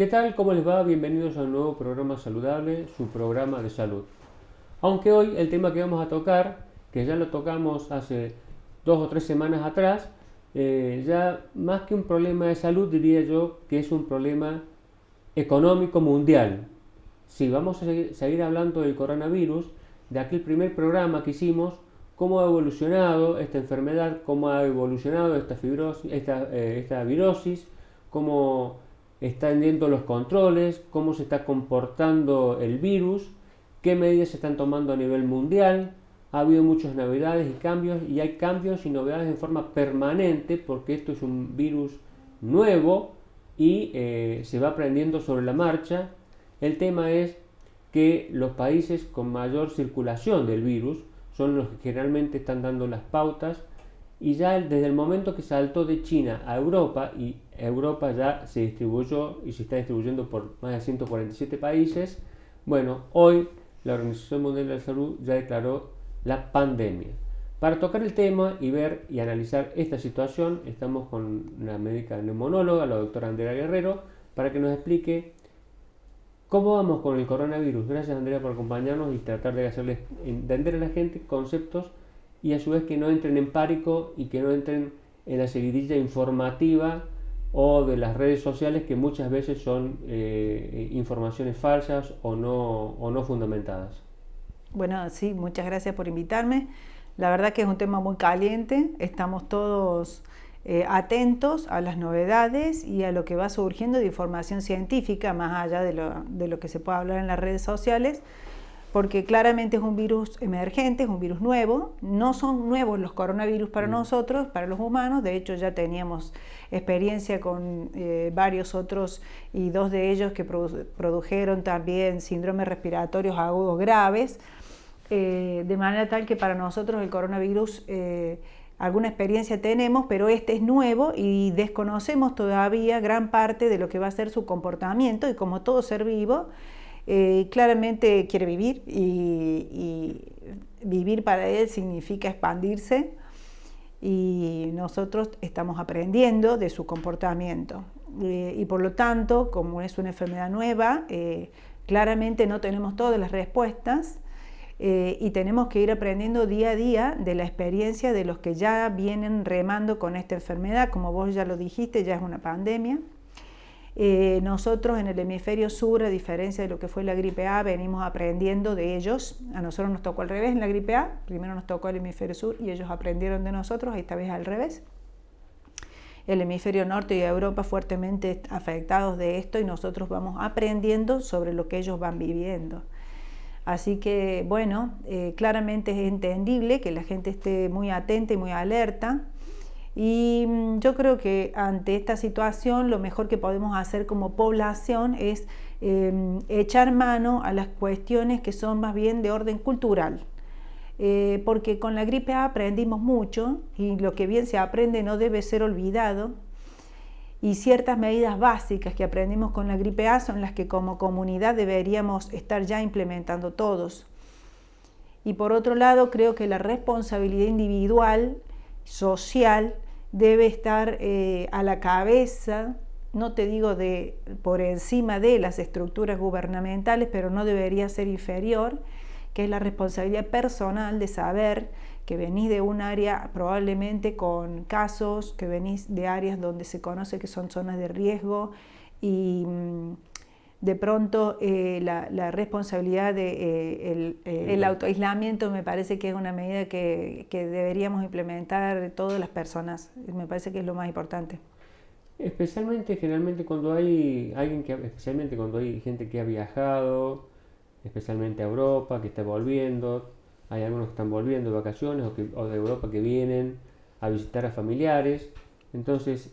¿Qué tal? ¿Cómo les va? Bienvenidos a un nuevo programa saludable, su programa de salud. Aunque hoy el tema que vamos a tocar, que ya lo tocamos hace 2 o 3 semanas atrás, ya más que un problema de salud diría yo que es un problema económico mundial. Sí, vamos a seguir hablando del coronavirus, de aquel primer programa que hicimos, cómo ha evolucionado esta enfermedad, cómo ha evolucionado esta virosis, cómo están yendo los controles, cómo se está comportando el virus, qué medidas se están tomando a nivel mundial. Ha habido muchas novedades y hay cambios y novedades en forma permanente porque esto es un virus nuevo y se va aprendiendo sobre la marcha. El tema es que los países con mayor circulación del virus son los que generalmente están dando las pautas y ya desde el momento que saltó de China a Europa, y Europa ya se distribuyó y se está distribuyendo por más de 147 países, bueno, hoy la Organización Mundial de la Salud ya declaró la pandemia. Para tocar el tema y ver y analizar esta situación, estamos con una médica neumonóloga, la doctora Andrea Guerrero, para que nos explique cómo vamos con el coronavirus. Gracias, Andrea, por acompañarnos y tratar de hacerles entender a la gente conceptos y a su vez que no entren en pánico y que no entren en la seguidilla informativa o de las redes sociales que muchas veces son informaciones falsas o no fundamentadas. Bueno, sí, muchas gracias por invitarme. La verdad que es un tema muy caliente. Estamos todos atentos a las novedades y a lo que va surgiendo de información científica, más allá de lo que se puede hablar en las redes sociales, porque claramente es un virus emergente, es un virus nuevo. No son nuevos los coronavirus para nosotros, para los humanos. De hecho, ya teníamos experiencia con varios otros y dos de ellos que produjeron también síndromes respiratorios agudos graves. De manera tal que para nosotros el coronavirus alguna experiencia tenemos, pero este es nuevo y desconocemos todavía gran parte de lo que va a ser su comportamiento, y como todo ser vivo, claramente quiere vivir y vivir para él significa expandirse, y nosotros estamos aprendiendo de su comportamiento. Y por lo tanto, como es una enfermedad nueva, claramente no tenemos todas las respuestas. Y tenemos que ir aprendiendo día a día de la experiencia de los que ya vienen remando con esta enfermedad. Como vos ya lo dijiste, ya es una pandemia. Nosotros en el hemisferio sur, a diferencia de lo que fue la gripe A, venimos aprendiendo de ellos. A nosotros nos tocó al revés en la gripe A, primero nos tocó el hemisferio sur y ellos aprendieron de nosotros, esta vez al revés. El hemisferio norte y Europa fuertemente afectados de esto, y nosotros vamos aprendiendo sobre lo que ellos van viviendo. Así que, bueno, claramente es entendible que la gente esté muy atenta y muy alerta. Y yo creo que ante esta situación lo mejor que podemos hacer como población es echar mano a las cuestiones que son más bien de orden cultural. Porque con la gripe A aprendimos mucho, y lo que bien se aprende no debe ser olvidado. Y ciertas medidas básicas que aprendimos con la gripe A son las que como comunidad deberíamos estar ya implementando todos. Y por otro lado, creo que la responsabilidad individual, social, debe estar a la cabeza, no te digo por encima de las estructuras gubernamentales, pero no debería ser inferior, que es la responsabilidad personal de saber que venís de un área probablemente con casos, que venís de áreas donde se conoce que son zonas de riesgo, y de pronto la responsabilidad el autoaislamiento me parece que es una medida que deberíamos implementar todas las personas. Me parece que es lo más importante. Generalmente especialmente cuando hay gente que ha viajado, especialmente a Europa, que está volviendo, hay algunos que están volviendo de vacaciones o de Europa que vienen a visitar a familiares. Entonces,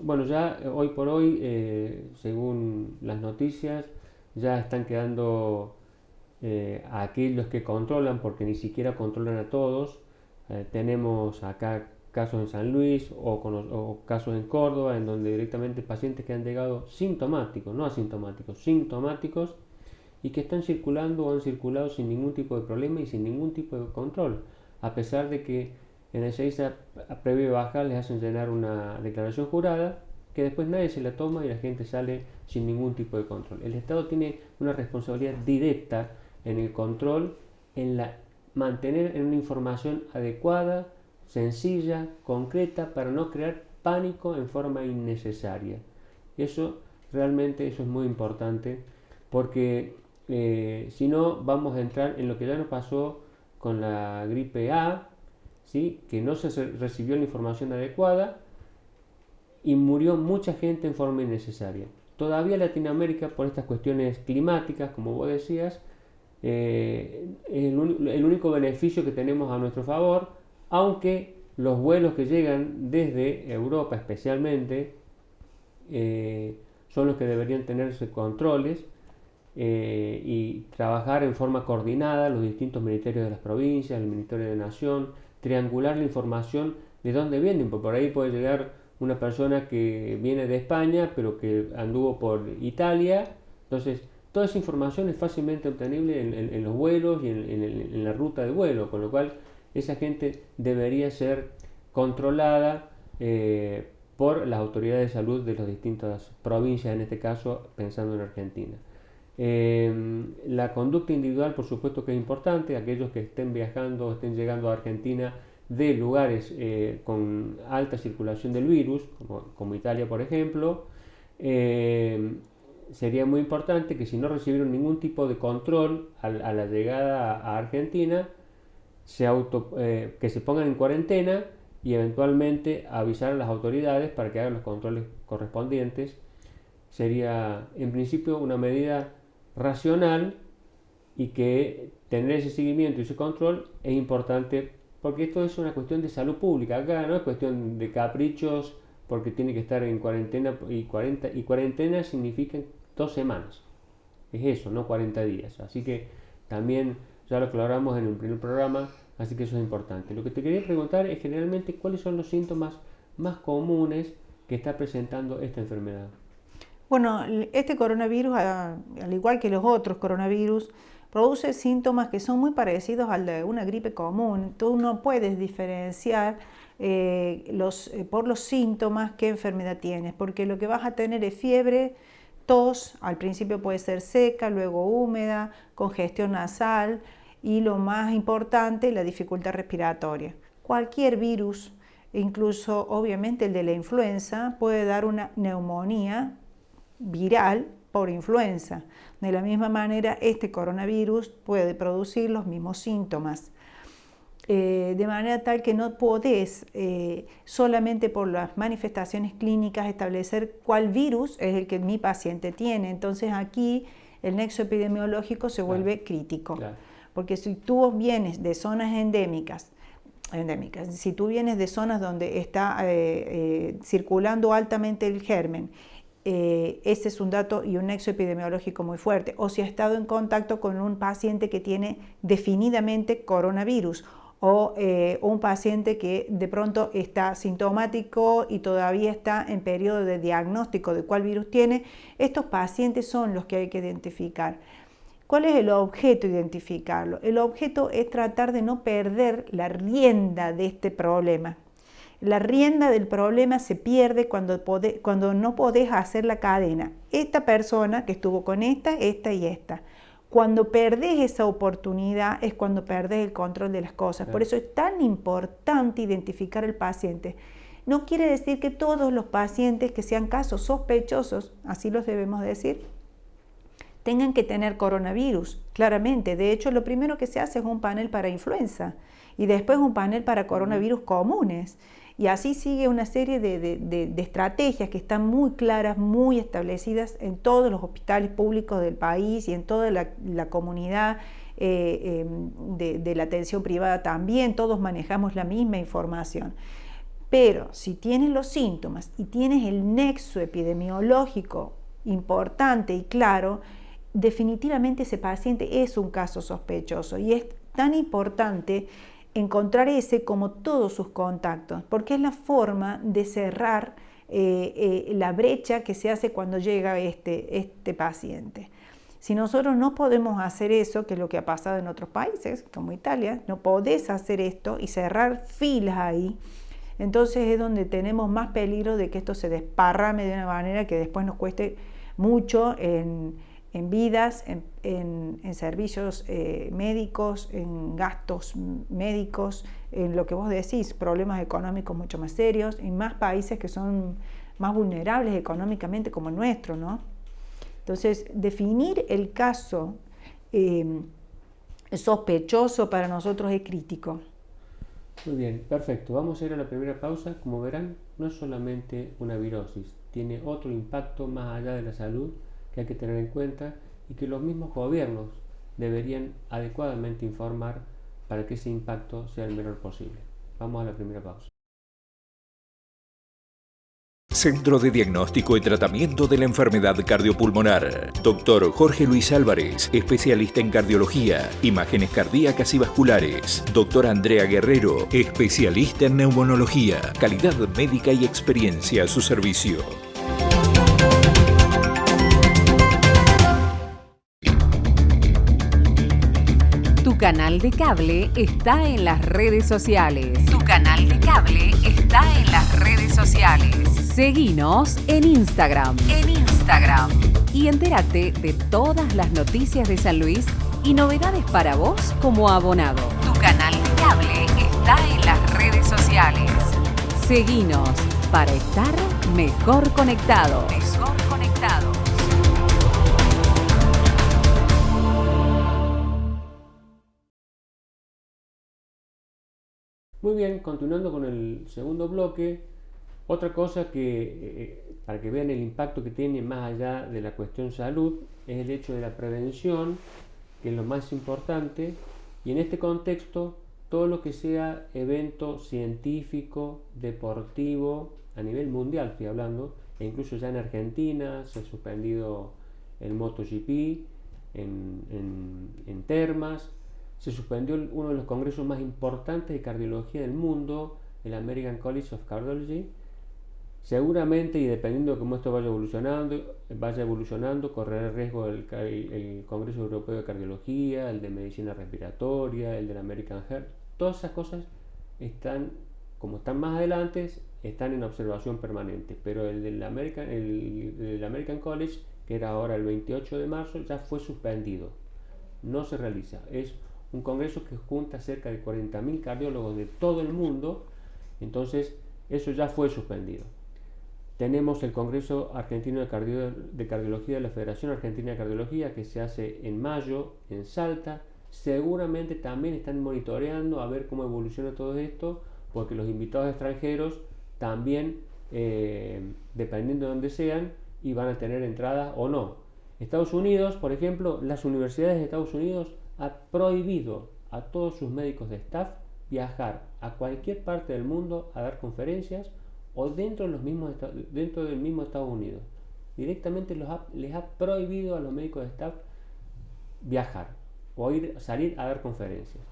bueno, ya hoy por hoy, según las noticias, ya están quedando a aquellos que controlan, porque ni siquiera controlan a todos. Tenemos acá casos en San Luis o casos en Córdoba, en donde directamente pacientes que han llegado sintomáticos, no asintomáticos, sintomáticos, y que están circulando o han circulado sin ningún tipo de problema y sin ningún tipo de control, a pesar de que en el 6 previo y baja les hacen llenar una declaración jurada que después nadie se la toma y la gente sale sin ningún tipo de control. El Estado tiene una responsabilidad directa en el control, en mantener una información adecuada, sencilla, concreta, para no crear pánico en forma innecesaria. Eso es muy importante, porque si no vamos a entrar en lo que ya nos pasó con la gripe A, ¿sí? Que no se recibió la información adecuada y murió mucha gente en forma innecesaria. Todavía Latinoamérica, por estas cuestiones climáticas, como vos decías, el único beneficio que tenemos a nuestro favor, aunque los vuelos que llegan desde Europa especialmente son los que deberían tenerse controles y trabajar en forma coordinada los distintos ministerios de las provincias, el Ministerio de Nación, triangular la información de dónde vienen, porque por ahí puede llegar una persona que viene de España pero que anduvo por Italia. Entonces toda esa información es fácilmente obtenible en los vuelos y en la ruta de vuelo, con lo cual esa gente debería ser controlada por las autoridades de salud de las distintas provincias, en este caso pensando en Argentina. La conducta individual, por supuesto que es importante. Aquellos que estén viajando, estén llegando a Argentina de lugares con alta circulación del virus, como Italia por ejemplo, sería muy importante que si no recibieron ningún tipo de control a la llegada a Argentina, que se pongan en cuarentena y eventualmente avisar a las autoridades para que hagan los controles correspondientes. Sería en principio una medida racional, y que tener ese seguimiento y ese control es importante, porque esto es una cuestión de salud pública. Acá no es cuestión de caprichos porque tiene que estar en cuarentena, y cuarentena significa 2 semanas, es eso, no 40 días. Así que también ya lo aclaramos en el primer programa, así que eso es importante. Lo que te quería preguntar es generalmente cuáles son los síntomas más comunes que está presentando esta enfermedad. Bueno, este coronavirus, al igual que los otros coronavirus, produce síntomas que son muy parecidos al de una gripe común. Tú no puedes diferenciar por los síntomas qué enfermedad tienes, porque lo que vas a tener es fiebre, tos, al principio puede ser seca, luego húmeda, congestión nasal y lo más importante, la dificultad respiratoria. Cualquier virus, incluso obviamente el de la influenza, puede dar una neumonía viral por influenza. De la misma manera, este coronavirus puede producir los mismos síntomas. De manera tal que no podés solamente por las manifestaciones clínicas establecer cuál virus es el que mi paciente tiene. Entonces aquí el nexo epidemiológico se vuelve crítico. Claro. Porque si tú vienes de zonas endémicas, si tú vienes de zonas donde está circulando altamente el germen, ese es un dato y un nexo epidemiológico muy fuerte. O si ha estado en contacto con un paciente que tiene definidamente coronavirus, o un paciente que de pronto está sintomático y todavía está en periodo de diagnóstico de cuál virus tiene, estos pacientes son los que hay que identificar. ¿Cuál es el objeto? Identificarlo. El objeto es tratar de no perder la rienda de este problema. La rienda del problema se pierde cuando no podés hacer la cadena. Esta persona que estuvo con esta y esta. Cuando perdés esa oportunidad es cuando perdés el control de las cosas. Por eso es tan importante identificar al paciente. No quiere decir que todos los pacientes que sean casos sospechosos, así los debemos decir, tengan que tener coronavirus, claramente. De hecho, lo primero que se hace es un panel para influenza y después un panel para coronavirus comunes. Y así sigue una serie de estrategias que están muy claras, muy establecidas en todos los hospitales públicos del país y en toda la comunidad de la atención privada también. Todos manejamos la misma información. Pero si tienes los síntomas y tienes el nexo epidemiológico importante y claro, definitivamente ese paciente es un caso sospechoso, y es tan importante encontrar ese como todos sus contactos, porque es la forma de cerrar la brecha que se hace cuando llega este paciente. Si nosotros no podemos hacer eso, que es lo que ha pasado en otros países, como Italia, no podés hacer esto y cerrar filas ahí, Entonces es donde tenemos más peligro de que esto se desparrame de una manera que después nos cueste mucho en vidas, en servicios médicos, en gastos médicos, en lo que vos decís, problemas económicos mucho más serios, y más países que son más vulnerables económicamente como el nuestro, ¿no? Entonces, definir el caso sospechoso para nosotros es crítico. Muy bien, perfecto. Vamos a ir a la primera pausa. Como verán, no es solamente una virosis, tiene otro impacto más allá de la salud que hay que tener en cuenta y que los mismos gobiernos deberían adecuadamente informar para que ese impacto sea el menor posible. Vamos a la primera pausa. Centro de Diagnóstico y Tratamiento de la Enfermedad Cardiopulmonar. Dr. Jorge Luis Álvarez, especialista en cardiología, imágenes cardíacas y vasculares. Dr. Andrea Guerrero, especialista en neumonología. Calidad médica y experiencia a su servicio. Tu canal de cable está en las redes sociales. Tu canal de cable está en las redes sociales. Seguinos en Instagram. Y entérate de todas las noticias de San Luis y novedades para vos como abonado. Tu canal de cable está en las redes sociales. Seguinos para estar mejor conectados. Muy bien, continuando con el segundo bloque, otra cosa que, para que vean el impacto que tiene más allá de la cuestión salud, es el hecho de la prevención, que es lo más importante, y en este contexto, todo lo que sea evento científico, deportivo, a nivel mundial estoy hablando, e incluso ya en Argentina se ha suspendido el MotoGP, en Termas, se suspendió uno de los congresos más importantes de cardiología del mundo, el American College of Cardiology. Seguramente, y dependiendo de cómo esto vaya evolucionando, correrá el riesgo el Congreso Europeo de Cardiología, el de Medicina Respiratoria, el del American Heart. Todas esas cosas están, como están más adelante, están en observación permanente. Pero el del American College, que era ahora el 28 de marzo, ya fue suspendido. No se realiza. Es un congreso que junta cerca de 40.000 cardiólogos de todo el mundo, entonces eso ya fue suspendido. Tenemos el Congreso Argentino de Cardiología de la Federación Argentina de Cardiología, que se hace en mayo en Salta. Seguramente también están monitoreando a ver cómo evoluciona todo esto, porque los invitados extranjeros también, dependiendo de dónde sean, y van a tener entradas o no. Estados Unidos, por ejemplo, las universidades de Estados Unidos ha prohibido a todos sus médicos de staff viajar a cualquier parte del mundo a dar conferencias o dentro del mismo Estados Unidos. Directamente les ha prohibido a los médicos de staff viajar o salir a dar conferencias.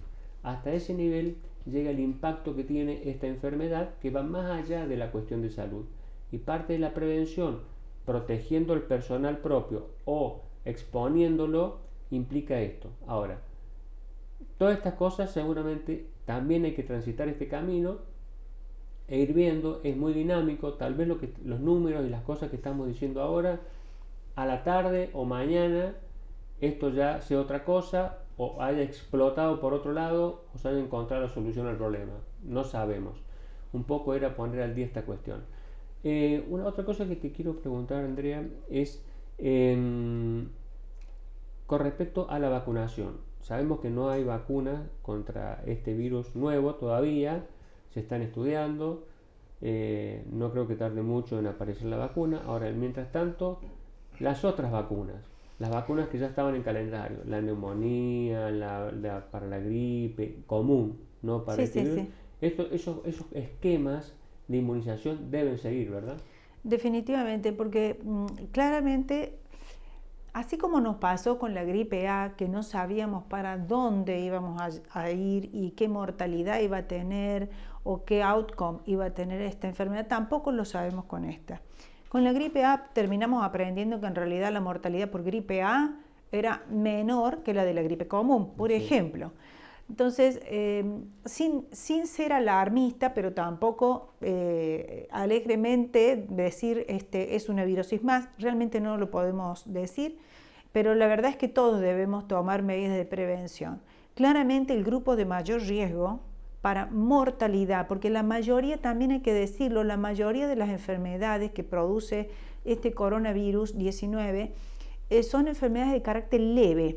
Hasta ese nivel llega el impacto que tiene esta enfermedad, que va más allá de la cuestión de salud. Y parte de la prevención, protegiendo el personal propio o exponiéndolo, implica esto. Ahora, todas estas cosas seguramente también hay que transitar este camino e ir viendo. Es muy dinámico, tal vez los números y las cosas que estamos diciendo ahora, a la tarde o mañana esto ya sea otra cosa, o haya explotado por otro lado, o se haya encontrado la solución al problema. No sabemos. Un poco era poner al día esta cuestión. Otra cosa que te quiero preguntar, Andrea, es con respecto a la vacunación. Sabemos que no hay vacuna contra este virus nuevo todavía, se están estudiando, no creo que tarde mucho en aparecer la vacuna. Ahora, mientras tanto, las otras vacunas, las vacunas que ya estaban en calendario, la neumonía, para la gripe común, no para este virus, esos esquemas de inmunización deben seguir, ¿verdad? Definitivamente, porque claramente, así como nos pasó con la gripe A, que no sabíamos para dónde íbamos a ir y qué mortalidad iba a tener o qué outcome iba a tener esta enfermedad, tampoco lo sabemos con esta. Con la gripe A terminamos aprendiendo que en realidad la mortalidad por gripe A era menor que la de la gripe común. Por ejemplo, Entonces, sin ser alarmista, pero tampoco alegremente decir es una virosis más, realmente no lo podemos decir, pero la verdad es que todos debemos tomar medidas de prevención. Claramente el grupo de mayor riesgo para mortalidad, porque la mayoría, también hay que decirlo, la mayoría de las enfermedades que produce este coronavirus 19 son enfermedades de carácter leve,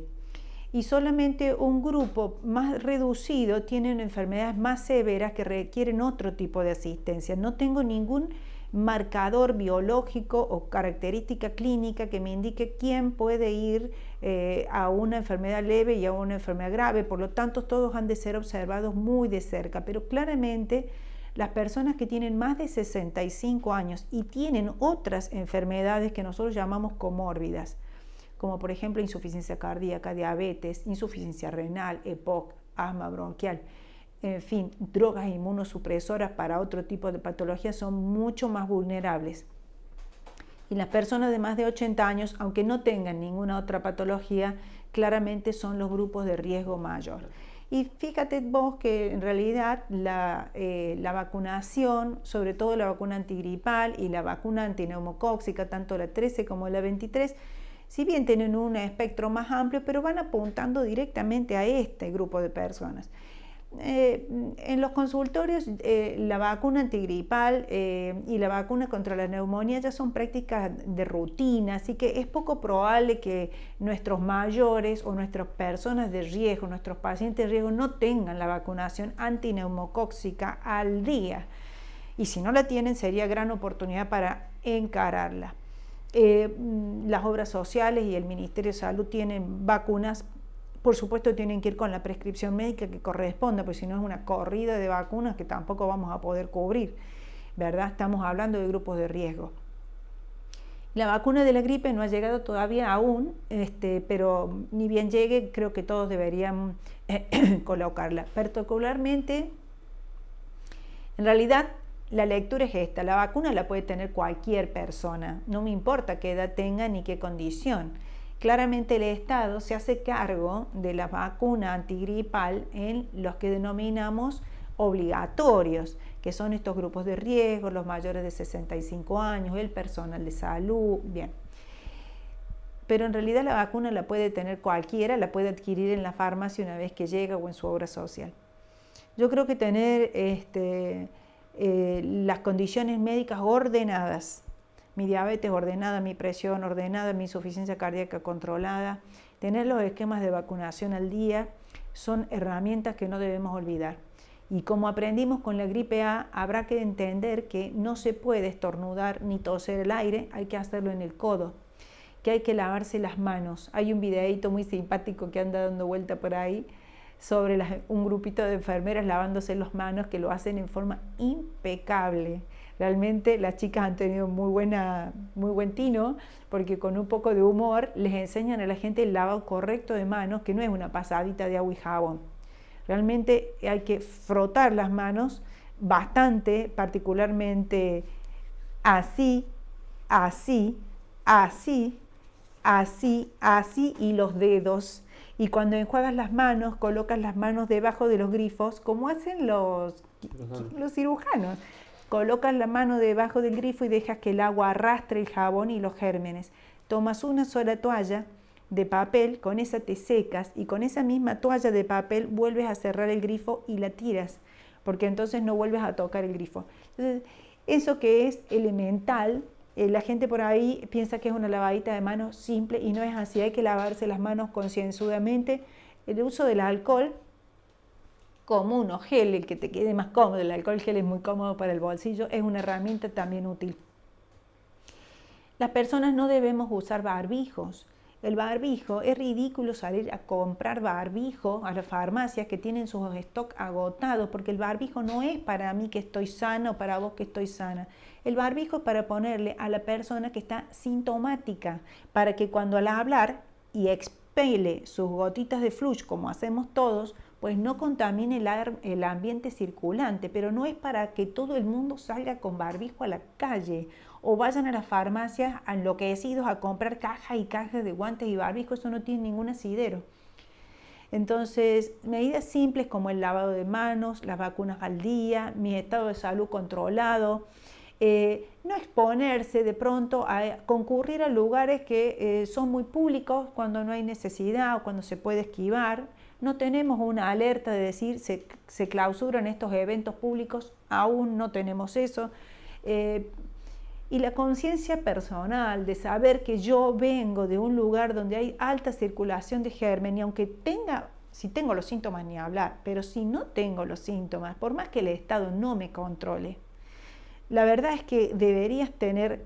y solamente un grupo más reducido tiene enfermedades más severas que requieren otro tipo de asistencia. No tengo ningún marcador biológico o característica clínica que me indique quién puede ir a una enfermedad leve y a una enfermedad grave, por lo tanto todos han de ser observados muy de cerca, pero claramente las personas que tienen más de 65 años y tienen otras enfermedades que nosotros llamamos comórbidas, como por ejemplo insuficiencia cardíaca, diabetes, insuficiencia renal, EPOC, asma bronquial, en fin, drogas inmunosupresoras para otro tipo de patologías, son mucho más vulnerables. Y las personas de más de 80 años, aunque no tengan ninguna otra patología, claramente son los grupos de riesgo mayor. Y fíjate vos que en realidad la vacunación, sobre todo la vacuna antigripal y la vacuna antineumocóxica, tanto la 13 como la 23, si bien tienen un espectro más amplio, pero van apuntando directamente a este grupo de personas. En los consultorios, la vacuna antigripal y la vacuna contra la neumonía ya son prácticas de rutina, así que es poco probable que nuestros mayores o nuestras personas de riesgo, nuestros pacientes de riesgo, no tengan la vacunación antineumocóxica al día. Y si no la tienen, sería gran oportunidad para encararla. Las obras sociales y el Ministerio de Salud tienen vacunas, por supuesto tienen que ir con la prescripción médica que corresponda, porque si no es una corrida de vacunas que tampoco vamos a poder cubrir, ¿verdad? Estamos hablando de grupos de riesgo. La vacuna de la gripe no ha llegado todavía aún, pero ni bien llegue, creo que todos deberían colocarla. Particularmente, en realidad, la lectura es esta: la vacuna la puede tener cualquier persona, no me importa qué edad tenga ni qué condición. Claramente el Estado se hace cargo de la vacuna antigripal en los que denominamos obligatorios, que son estos grupos de riesgo, los mayores de 65 años, el personal de salud, bien. Pero en realidad la vacuna la puede tener cualquiera, la puede adquirir en la farmacia una vez que llega o en su obra social. Yo creo que tener las condiciones médicas ordenadas, mi diabetes ordenada, mi presión ordenada, mi insuficiencia cardíaca controlada, tener los esquemas de vacunación al día, son herramientas que no debemos olvidar. Y como aprendimos con la gripe A, habrá que entender que no se puede estornudar ni toser el aire, hay que hacerlo en el codo, que hay que lavarse las manos. Hay un videíto muy simpático que anda dando vuelta por ahí sobre un grupito de enfermeras lavándose las manos, que lo hacen en forma impecable. Realmente las chicas han tenido muy buen tino, porque con un poco de humor les enseñan a la gente el lavado correcto de manos, que no es una pasadita de agua y jabón. Realmente hay que frotar las manos bastante, particularmente así, así, así, así, así, y los dedos. Y cuando enjuagas las manos, colocas las manos debajo de los grifos, como hacen los cirujanos. Colocas la mano debajo del grifo y dejas que el agua arrastre el jabón y los gérmenes. Tomas una sola toalla de papel, con esa te secas, y con esa misma toalla de papel vuelves a cerrar el grifo y la tiras, porque entonces no vuelves a tocar el grifo. Entonces, eso que es elemental, la gente por ahí piensa que es una lavadita de manos simple, y no es así. Hay que lavarse las manos concienzudamente. El uso del alcohol como uno gel, el que te quede más cómodo, el alcohol gel es muy cómodo para el bolsillo, es una herramienta también útil. Las personas no debemos usar barbijos. El barbijo, es ridículo salir a comprar barbijo a las farmacias que tienen sus stock agotados, porque el barbijo no es para mí que estoy sana o para vos que estoy sana. El barbijo es para ponerle a la persona que está sintomática, para que cuando al hablar y expele sus gotitas de flush, como hacemos todos, pues no contamine el ambiente circulante, pero no es para que todo el mundo salga con barbijo a la calle o vayan a las farmacias enloquecidos a comprar cajas y cajas de guantes y barbijos. Eso no tiene ningún asidero. Entonces, medidas simples como el lavado de manos, las vacunas al día, mi estado de salud controlado, no exponerse de pronto a concurrir a lugares que son muy públicos cuando no hay necesidad o cuando se puede esquivar. No tenemos una alerta de decir se clausuran estos eventos públicos, aún no tenemos eso. Y la conciencia personal de saber que yo vengo de un lugar donde hay alta circulación de germen y aunque si tengo los síntomas ni hablar, pero si no tengo los síntomas, por más que el Estado no me controle, la verdad es que deberías tener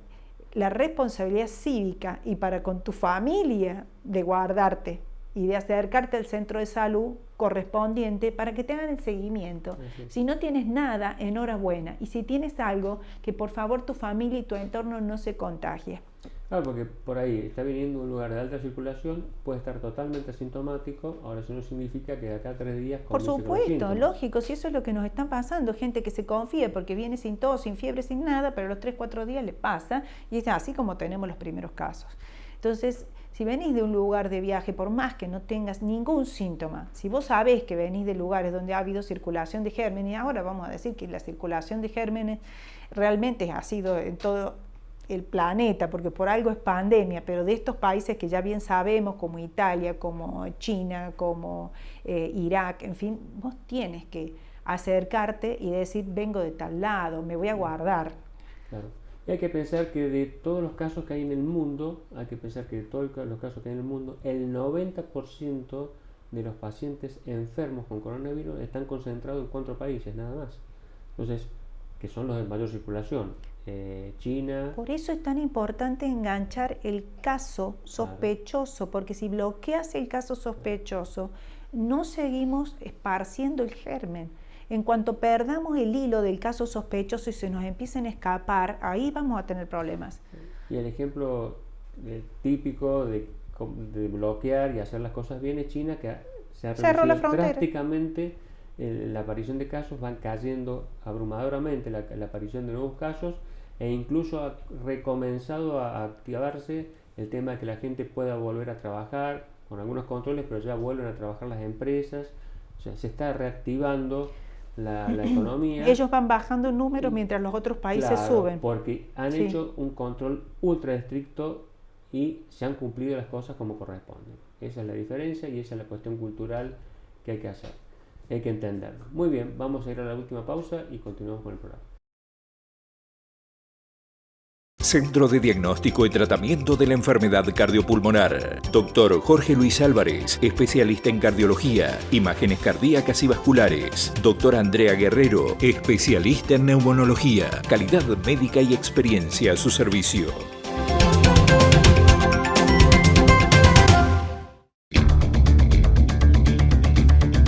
la responsabilidad cívica y para con tu familia de guardarte y de acercarte al centro de salud correspondiente para que te hagan el seguimiento. Si no tienes nada, enhorabuena. Y si tienes algo, que por favor tu familia y tu entorno no se contagie. Claro, porque por ahí está viniendo un lugar de alta circulación, puede estar totalmente asintomático, ahora eso no significa que de acá a 3 días por supuesto, lógico, si eso es lo que nos está pasando, gente que se confía porque viene sin tos, sin fiebre, sin nada, pero a los 3-4 días le pasa y es así como tenemos los primeros casos. Entonces, si venís de un lugar de viaje, por más que no tengas ningún síntoma, si vos sabés que venís de lugares donde ha habido circulación de gérmenes, y ahora vamos a decir que la circulación de gérmenes realmente ha sido en todo el planeta, porque por algo es pandemia, pero de estos países que ya bien sabemos, como Italia, como China, como Irak, en fin, vos tienes que acercarte y decir, vengo de tal lado, me voy a guardar. Claro. Y hay que pensar que de todos los casos que hay en el mundo, el 90% de los pacientes enfermos con coronavirus están concentrados en 4 países, nada más. Entonces, que son los de mayor circulación. China. Por eso es tan importante enganchar el caso sospechoso, claro, porque si bloqueas el caso sospechoso, no seguimos esparciendo el germen. En cuanto perdamos el hilo del caso sospechoso y se nos empiecen a escapar, ahí vamos a tener problemas. Y el ejemplo típico de bloquear y hacer las cosas bien es China, que se ha reducido drásticamente la aparición de casos, van cayendo abrumadoramente la aparición de nuevos casos, e incluso ha recomenzado a activarse el tema de que la gente pueda volver a trabajar con algunos controles, pero ya vuelven a trabajar las empresas, o sea, se está reactivando la economía. Ellos van bajando en números mientras los otros países suben. Porque han hecho un control ultra estricto y se han cumplido las cosas como corresponden. Esa es la diferencia y esa es la cuestión cultural que hay que hacer. Hay que entenderlo. Muy bien, vamos a ir a la última pausa y continuamos con el programa. Centro de Diagnóstico y Tratamiento de la Enfermedad Cardiopulmonar. Dr. Jorge Luis Álvarez, especialista en cardiología, imágenes cardíacas y vasculares. Dr. Andrea Guerrero, especialista en neumonología. Calidad médica y experiencia a su servicio.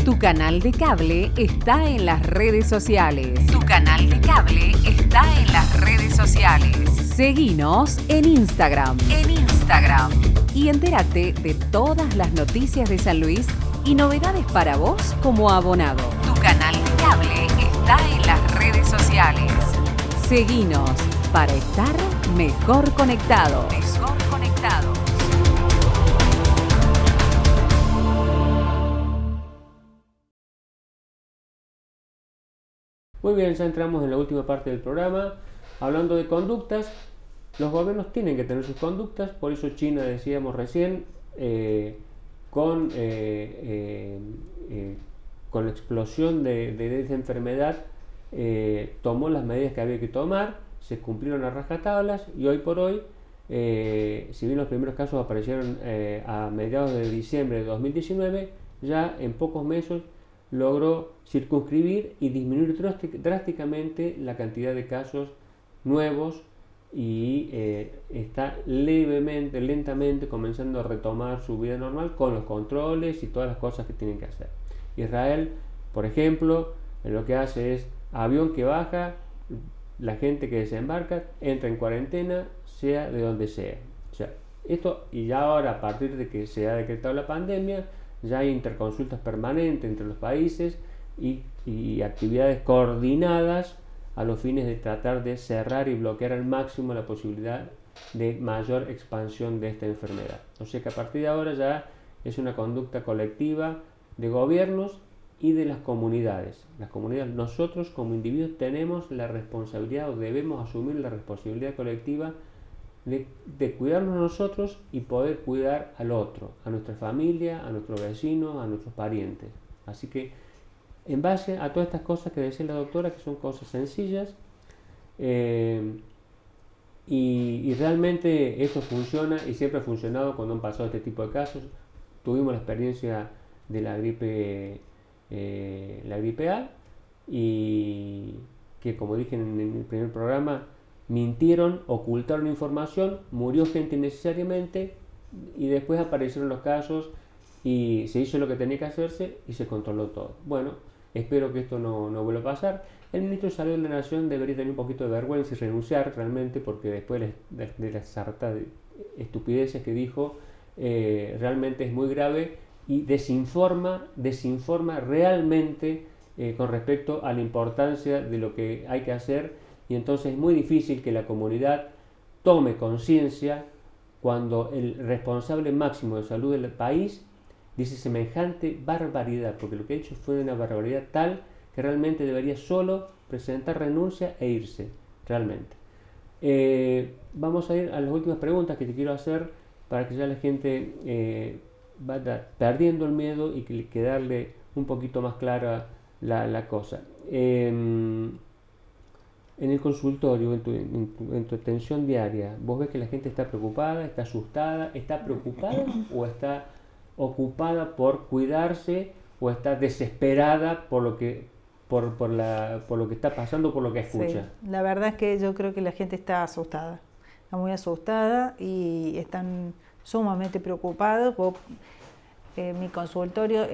Tu canal de cable está en las redes sociales. Tu canal de cable está en las redes sociales. Seguinos en Instagram. Y entérate de todas las noticias de San Luis y novedades para vos como abonado. Tu canal de cable está en las redes sociales. Seguinos para estar mejor conectados. Muy bien, ya entramos en la última parte del programa. Hablando de conductas, los gobiernos tienen que tener sus conductas, por eso China, decíamos recién, con la explosión de esa enfermedad, tomó las medidas que había que tomar, se cumplieron a rajatablas y hoy por hoy, si bien los primeros casos aparecieron a mediados de diciembre de 2019, ya en pocos meses logró circunscribir y disminuir drásticamente la cantidad de casos nuevos y está lentamente comenzando a retomar su vida normal con los controles y todas las cosas que tienen que hacer. Israel, por ejemplo, lo que hace es avión que baja, la gente que desembarca entra en cuarentena, sea de donde sea. O sea, esto, y ya ahora, a partir de que se ha decretado la pandemia, ya hay interconsultas permanentes entre los países y actividades coordinadas a los fines de tratar de cerrar y bloquear al máximo la posibilidad de mayor expansión de esta enfermedad. O sea que a partir de ahora ya es una conducta colectiva de gobiernos y de las comunidades. Las comunidades, nosotros como individuos tenemos la responsabilidad o debemos asumir la responsabilidad colectiva de cuidarnos nosotros y poder cuidar al otro, a nuestra familia, a nuestros vecinos, a nuestros parientes. Así que en base a todas estas cosas que decía la doctora, que son cosas sencillas, y realmente esto funciona y siempre ha funcionado cuando han pasado este tipo de casos. Tuvimos la experiencia de la gripe A, y que, como dije en el primer programa, mintieron, ocultaron información, murió gente innecesariamente y después aparecieron los casos y se hizo lo que tenía que hacerse y se controló todo. Bueno, espero que esto no vuelva a pasar. El ministro de Salud de la Nación debería tener un poquito de vergüenza y renunciar realmente, porque después de la sarta de estupideces que dijo, realmente es muy grave y desinforma realmente con respecto a la importancia de lo que hay que hacer, y entonces es muy difícil que la comunidad tome conciencia cuando el responsable máximo de salud del país dice semejante barbaridad, porque lo que ha hecho fue una barbaridad tal que realmente debería solo presentar renuncia e irse, realmente. Vamos a ir a las últimas preguntas que te quiero hacer para que ya la gente vaya perdiendo el miedo y que darle un poquito más clara la cosa. En el consultorio, en tu atención diaria, ¿vos ves que la gente está preocupada, está asustada, está preocupada o está ocupada por cuidarse, o está desesperada por lo que está pasando, por lo que escucha? Sí, la verdad es que yo creo que la gente está asustada, está muy asustada y están sumamente preocupados. Mi consultorio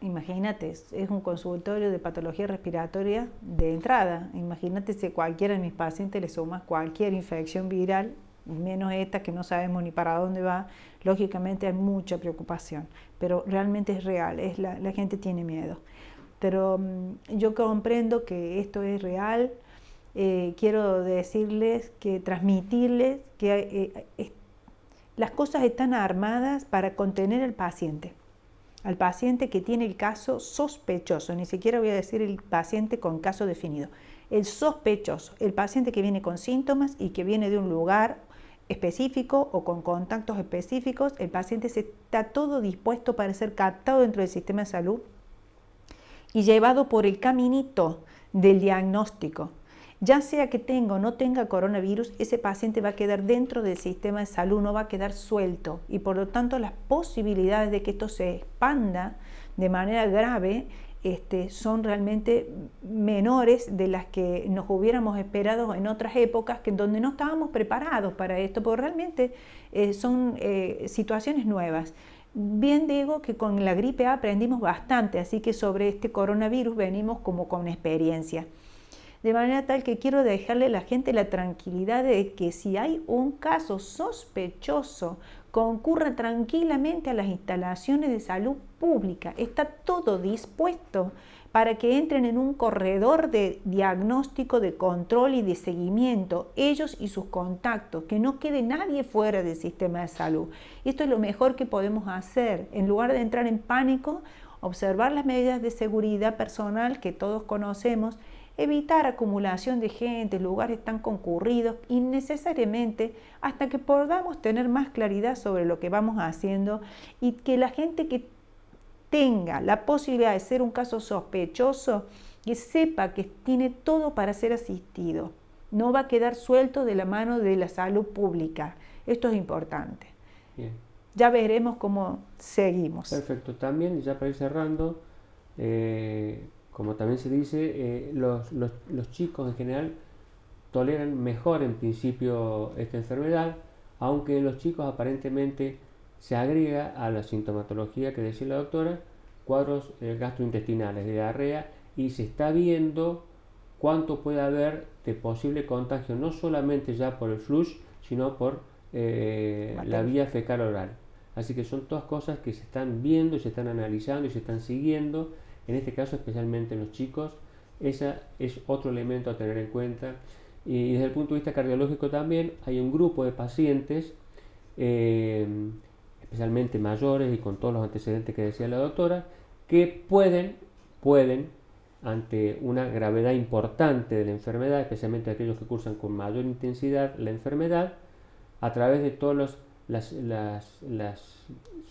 imagínate, es un consultorio de patología respiratoria de entrada. Imagínate si a cualquiera de mis pacientes le sumas cualquier infección viral, menos esta que no sabemos ni para dónde va. Lógicamente hay mucha preocupación, pero realmente es real, la gente tiene miedo. Pero yo comprendo que esto es real. Quiero decirles, transmitirles que las cosas están armadas para contener al paciente que tiene el caso sospechoso, ni siquiera voy a decir el paciente con caso definido, el sospechoso, el paciente que viene con síntomas y que viene de un lugar específico o con contactos específicos. El paciente está todo dispuesto para ser captado dentro del sistema de salud y llevado por el caminito del diagnóstico. Ya sea que tenga o no tenga coronavirus, ese paciente va a quedar dentro del sistema de salud, no va a quedar suelto, y por lo tanto las posibilidades de que esto se expanda de manera grave son realmente menores de las que nos hubiéramos esperado en otras épocas, en donde no estábamos preparados para esto, porque realmente son situaciones nuevas. Bien digo que con la gripe A aprendimos bastante, así que sobre este coronavirus venimos como con experiencia. De manera tal que quiero dejarle a la gente la tranquilidad de que si hay un caso sospechoso, concurra tranquilamente a las instalaciones de salud pública. Está todo dispuesto para que entren en un corredor de diagnóstico, de control y de seguimiento, ellos y sus contactos, que no quede nadie fuera del sistema de salud. Esto es lo mejor que podemos hacer. En lugar de entrar en pánico, observar las medidas de seguridad personal que todos conocemos, evitar acumulación de gente, lugares tan concurridos innecesariamente, hasta que podamos tener más claridad sobre lo que vamos haciendo, y que la gente que tenga la posibilidad de ser un caso sospechoso, que sepa que tiene todo para ser asistido. No va a quedar suelto de la mano de la salud pública. Esto es importante. Bien. Ya veremos cómo seguimos. Perfecto. También, ya para ir cerrando, como también se dice, los chicos en general toleran mejor en principio esta enfermedad, aunque en los chicos aparentemente se agrega a la sintomatología que decía la doctora, cuadros gastrointestinales, de diarrea, y se está viendo cuánto puede haber de posible contagio, no solamente ya por el flush, sino por la vía fecal oral. Así que son todas cosas que se están viendo y se están analizando y se están siguiendo. En este caso, especialmente en los chicos, ese es otro elemento a tener en cuenta. Y desde el punto de vista cardiológico también hay un grupo de pacientes, especialmente mayores y con todos los antecedentes que decía la doctora, que pueden, ante una gravedad importante de la enfermedad, especialmente aquellos que cursan con mayor intensidad la enfermedad, a través de todas las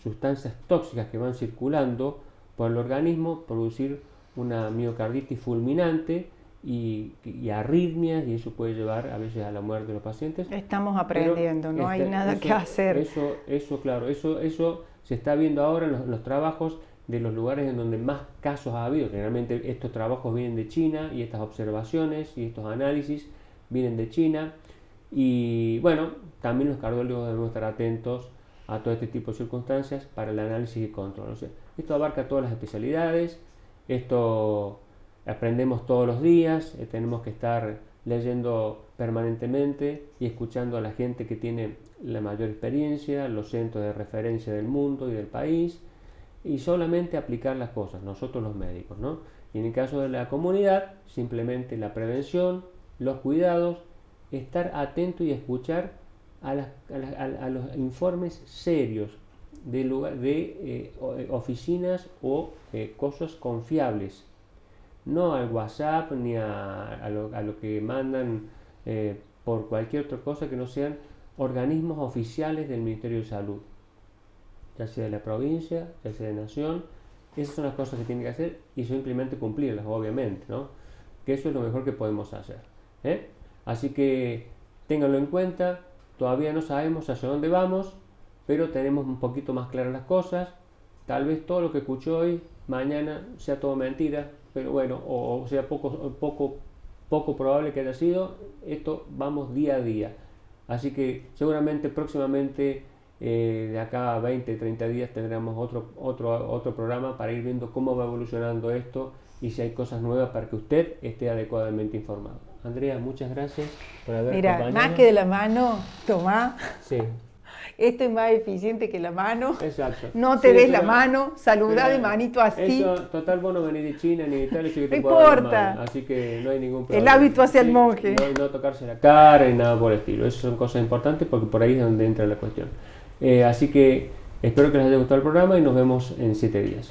sustancias tóxicas que van circulando por el organismo, producir una miocarditis fulminante y arritmias, y eso puede llevar a veces a la muerte de los pacientes. Estamos aprendiendo, no hay nada que hacer. Eso se está viendo ahora en los trabajos de los lugares en donde más casos ha habido. Generalmente estos trabajos vienen de China, y estas observaciones y estos análisis vienen de China. Y bueno, también los cardiólogos debemos estar atentos a todo este tipo de circunstancias para el análisis y control. O sea, esto abarca todas las especialidades, esto aprendemos todos los días, tenemos que estar leyendo permanentemente y escuchando a la gente que tiene la mayor experiencia, los centros de referencia del mundo y del país, y solamente aplicar las cosas, nosotros los médicos, ¿no? Y en el caso de la comunidad, simplemente la prevención, los cuidados, estar atento y escuchar a los informes serios de oficinas o cosas confiables, no al WhatsApp ni a lo que mandan por cualquier otra cosa que no sean organismos oficiales del Ministerio de Salud, ya sea de la provincia, ya sea de nación. Esas son las cosas que tienen que hacer y simplemente cumplirlas, obviamente, ¿no? Que eso es lo mejor que podemos hacer, ¿eh? Así que ténganlo en cuenta. Todavía no sabemos hacia dónde vamos, pero tenemos un poquito más claras las cosas. Tal vez todo lo que escuchó hoy, mañana sea todo mentira, pero bueno, o sea poco probable que haya sido. Esto vamos día a día. Así que seguramente próximamente, de acá a 20, 30 días, tendremos otro programa para ir viendo cómo va evolucionando esto y si hay cosas nuevas para que usted esté adecuadamente informado. Andrea, muchas gracias por haber acompañado. Mira, más que de la mano, tomá. Sí. Esto es más eficiente que la mano. Exacto. No te des la mano, saludá de manito así. Eso, total, vos no venís de China ni de Italia, así que te No puedo dar la importa. mano, así que no hay ningún problema. El hábito hacia el monje. No tocarse la cara ni nada por el estilo. Esas son cosas importantes porque por ahí es donde entra la cuestión. Así que espero que les haya gustado el programa y nos vemos en 7 días.